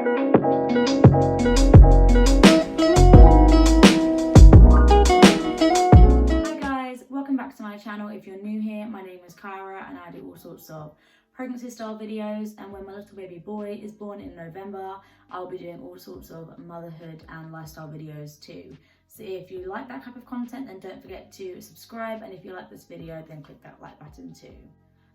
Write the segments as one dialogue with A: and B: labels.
A: Welcome back to my channel. If you're new here, my name is Kyra and I do all sorts of pregnancy style videos, and when my little baby boy is born in November, I'll be doing all sorts of motherhood and lifestyle videos too. So if you like that type of content, then don't forget to subscribe, and if you like this video, then click that like button too.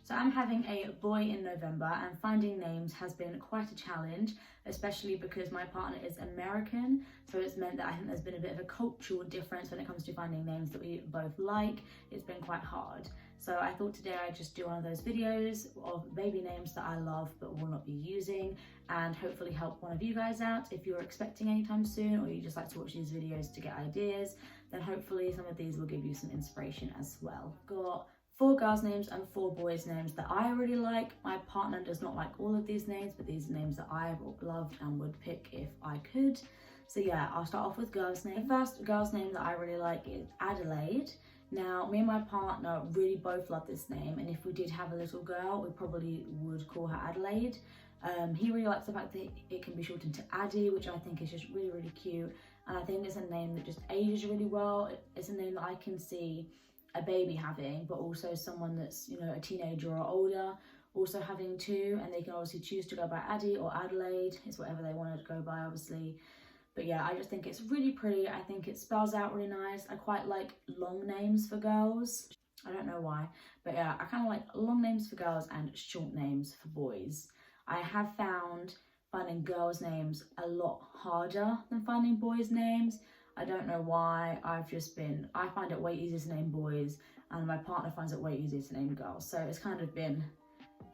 A: So I'm having a boy in November, and finding names has been quite a challenge, especially because my partner is American. So it's meant that I think there's been a bit of a cultural difference when it comes to finding names that we both like. It's been quite hard. So I thought today I'd just do one of those videos of baby names that I love but will not be using, and hopefully help one of you guys out. If you're expecting anytime soon, or you just like to watch these videos to get ideas, then hopefully some of these will give you some inspiration as well. Got 4 girls' names and 4 boys' names that I really like. My partner does not like all of these names, but these are names that I have loved and would pick if I could. So yeah, I'll start off with girls' name. The first girl's name that I really like is Adelaide. Now, me and my partner really both love this name, and if we did have a little girl, we probably would call her Adelaide. He really likes the fact that it can be shortened to Addie, which I think is just really, really cute. And I think it's a name that just ages really well. It's a name that I can see a baby having, but also someone that's, you know, a teenager or older also having too, and they can obviously choose to go by Addie or Adelaide. It's whatever they want to go by, obviously. But yeah, I just think it's really pretty. I think it spells out really nice. I quite like long names for girls. I don't know why, but yeah, I kind of like long names for girls and short names for boys. I have found finding girls' names a lot harder than finding boys' names. I don't know why. I find it way easier to name boys, and my partner finds it way easier to name girls. So it's kind of been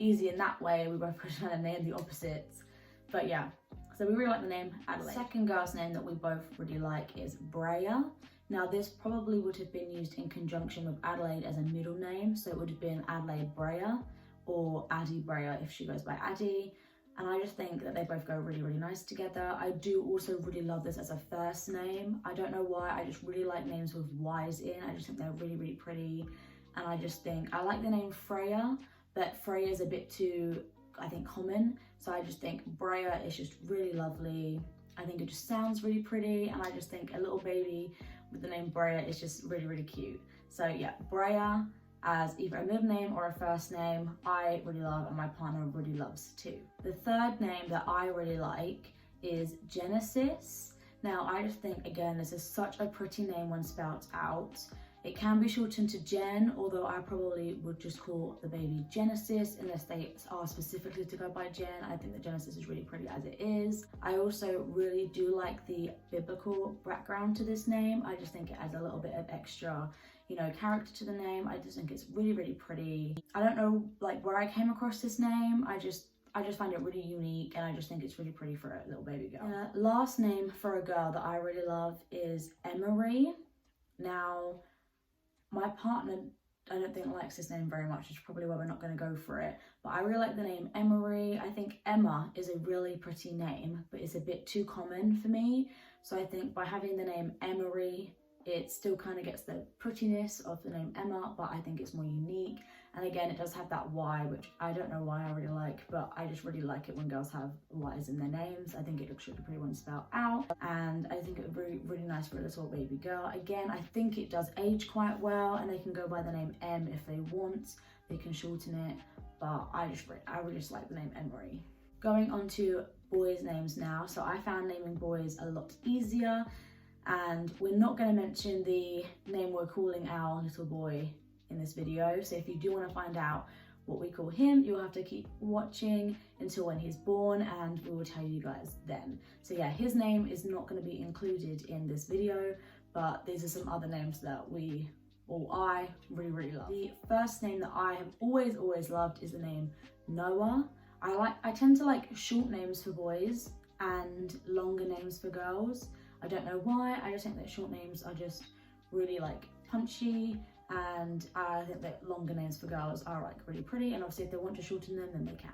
A: easy in that way. We both trying to name the opposites. But yeah, so we really like the name Adeline. Second girl's name that we both really like is Breya. Now this probably would have been used in conjunction with Adelaide as a middle name. So it would have been Adelaide Breya or Addie Breya if she goes by Addie. And I just think that they both go really, really nice together. I do also really love this as a first name. I don't know why, I just really like names with Y's in. I just think they're really, really pretty. And I just think, I like the name Freya, but Freya is a bit too, I think, common. So I just think Breya is just really lovely. I think it just sounds really pretty. And I just think a little baby with the name Breya is just really, really cute. So yeah, Breya as either a middle name or a first name, I really love, and my partner really loves too. The third name that I really like is Genesis. Now I just think, again, this is such a pretty name when spelled out. It can be shortened to Jen, although I probably would just call the baby Genesis unless they are specifically to go by Jen. I think that Genesis is really pretty as it is. I also really do like the biblical background to this name. I just think it adds a little bit of extra, you know, character to the name. I just think it's really, really pretty. I don't know like where I came across this name. I just find it really unique, and I just think it's really pretty for a little baby girl. Last name for a girl that I really love is Emery. Now, my partner, I don't think likes this name very much, which is probably why we're not going to go for it. But I really like the name Emery. I think Emma is a really pretty name, but it's a bit too common for me. So I think by having the name Emery, it still kind of gets the prettiness of the name Emma, but I think it's more unique. And again, it does have that Y, which I don't know why I really like, but I just really like it when girls have Y's in their names. I think it looks really pretty when spelled out, and I think it would be really nice for a little baby girl. Again, I think it does age quite well, and they can go by the name M if they want. They can shorten it, but I really just like the name Emery. Going on to boys' names now. So I found naming boys a lot easier, and we're not going to mention the name we're calling our little boy in this video. So if you do want to find out what we call him, you'll have to keep watching until when he's born, and we will tell you guys then. So yeah, his name is not going to be included in this video, but these are some other names that I really, really love. The first name that I have always loved is the name Noah. I tend to like short names for boys and longer names for girls. I don't know why, I just think that short names are just really like punchy, and I think that longer names for girls are like really pretty, and obviously if they want to shorten them, then they can.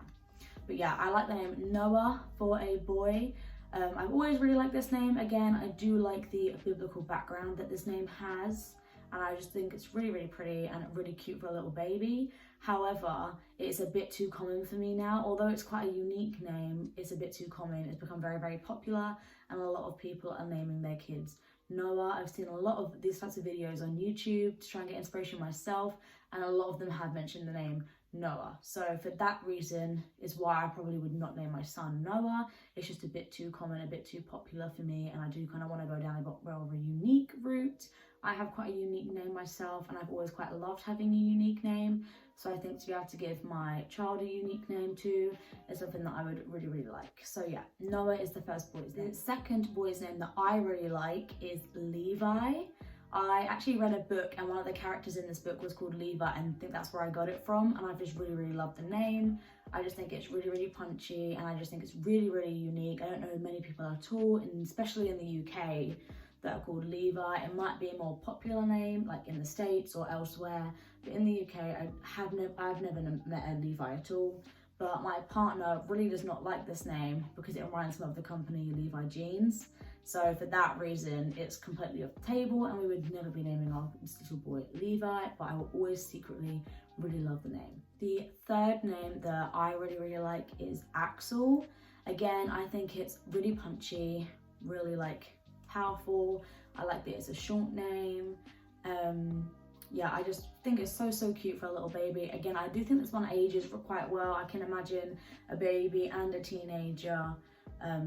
A: But yeah, I like the name Noah for a boy. I've always really liked this name. Again, I do like the biblical background that this name has, and I just think it's really, really pretty and really cute for a little baby. However, it's a bit too common for me now. Although it's quite a unique name, it's a bit too common. It's become very, very popular, and a lot of people are naming their kids Noah. I've seen a lot of these types of videos on YouTube to try and get inspiration myself, and a lot of them have mentioned the name Noah. So for that reason is why I probably would not name my son Noah. It's just a bit too common, a bit too popular for me, and I do kind of want to go down a bit more of a unique route. I have quite a unique name myself, and I've always quite loved having a unique name. So I think to be able to give my child a unique name too is something that I would really, really like. So yeah, Noah is the first boy's name. The second boy's name that I really like is Levi. I actually read a book, and one of the characters in this book was called Levi, and I think that's where I got it from, and I just really, really love the name. I just think it's really, really punchy, and I just think it's really, really unique. I don't know many people at all, and especially in the UK, that are called Levi. It might be a more popular name, like in the States or elsewhere, but in the UK, I've never met a Levi at all. But my partner really does not like this name because it reminds him of the company Levi jeans. So for that reason, it's completely off the table, and we would never be naming our little boy Levi, but I will always secretly really love the name. The third name that I really, really like is Axel. Again, I think it's really punchy, really like powerful. I like that it's a short name. Yeah, I just think it's so, so cute for a little baby. Again, I do think this one ages quite well. I can imagine a baby and a teenager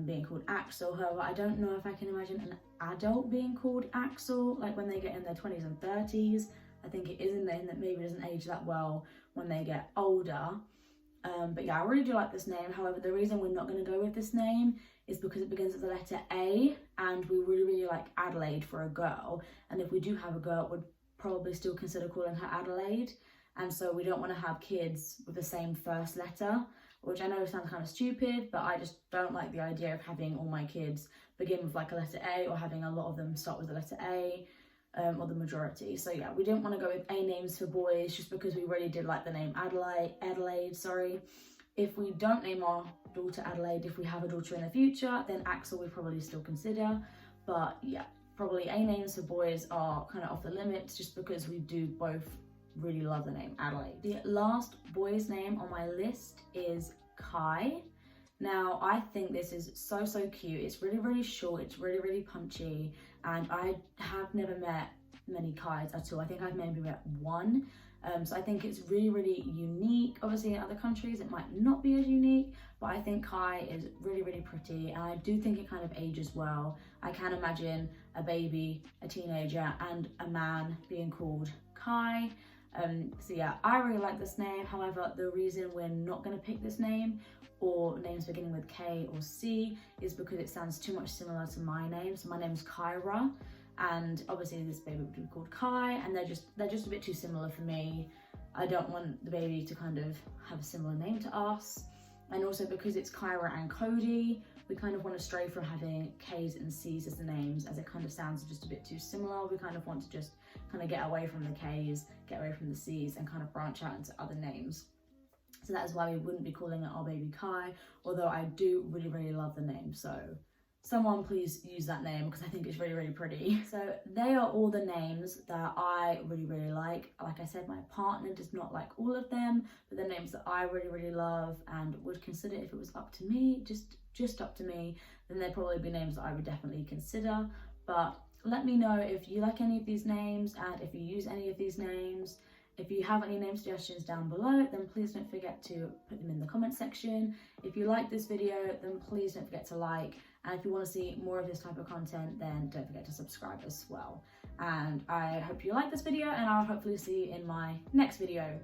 A: being called Axel. However, I don't know if I can imagine an adult being called Axel, like when they get in their 20s and 30s. I think it is a name that maybe doesn't age that well when they get older. But yeah, I really do like this name. However, the reason we're not going to go with this name is because it begins with the letter A, and we really, really like Adelaide for a girl. And if we do have a girl, we'd probably still consider calling her Adelaide. And so we don't want to have kids with the same first letter, which I know sounds kind of stupid, but I just don't like the idea of having all my kids begin with like a letter A, or having a lot of them start with the letter A, or the majority. So yeah, we didn't want to go with A names for boys just because we really did like the name Adelaide. If we don't name our daughter Adelaide, if we have a daughter in the future, then Axel we probably still consider. But yeah, probably A names for boys are kind of off the limits just because we do both really love the name Adeline. The last boy's name on my list is Kai. Now, I think this is so, so cute. It's really, really short. It's really, really punchy. And I have never met many Kais at all. I think I've maybe met one. So I think it's really, really unique. Obviously, in other countries, it might not be as unique, but I think Kai is really, really pretty. And I do think it kind of ages well. I can imagine a baby, a teenager, and a man being called Kai. So yeah, I really like this name. However, the reason we're not going to pick this name or names beginning with K or C is because it sounds too much similar to my name. So my name's Kyra, and obviously this baby would be called Kai, and they're just a bit too similar for me. I don't want the baby to kind of have a similar name to us. And also because it's Kyra and Cody, we kind of want to stray from having K's and C's as the names, as it kind of sounds just a bit too similar. We kind of want to just kind of get away from the K's, get away from the C's, and kind of branch out into other names. So that is why we wouldn't be calling it our baby Kai, although I do really, really love the name. So someone please use that name because I think it's really, really pretty. So they are all the names that I really, really like. Like I said, my partner does not like all of them, but the names that I really, really love and would consider if it was up to me, just up to me, then there'd probably be names that I would definitely consider. But let me know if you like any of these names and if you use any of these names. If you have any name suggestions down below, then please don't forget to put them in the comment section. If you like this video, then please don't forget to like. And if you want to see more of this type of content, then don't forget to subscribe as well. And I hope you like this video, and I'll hopefully see you in my next video.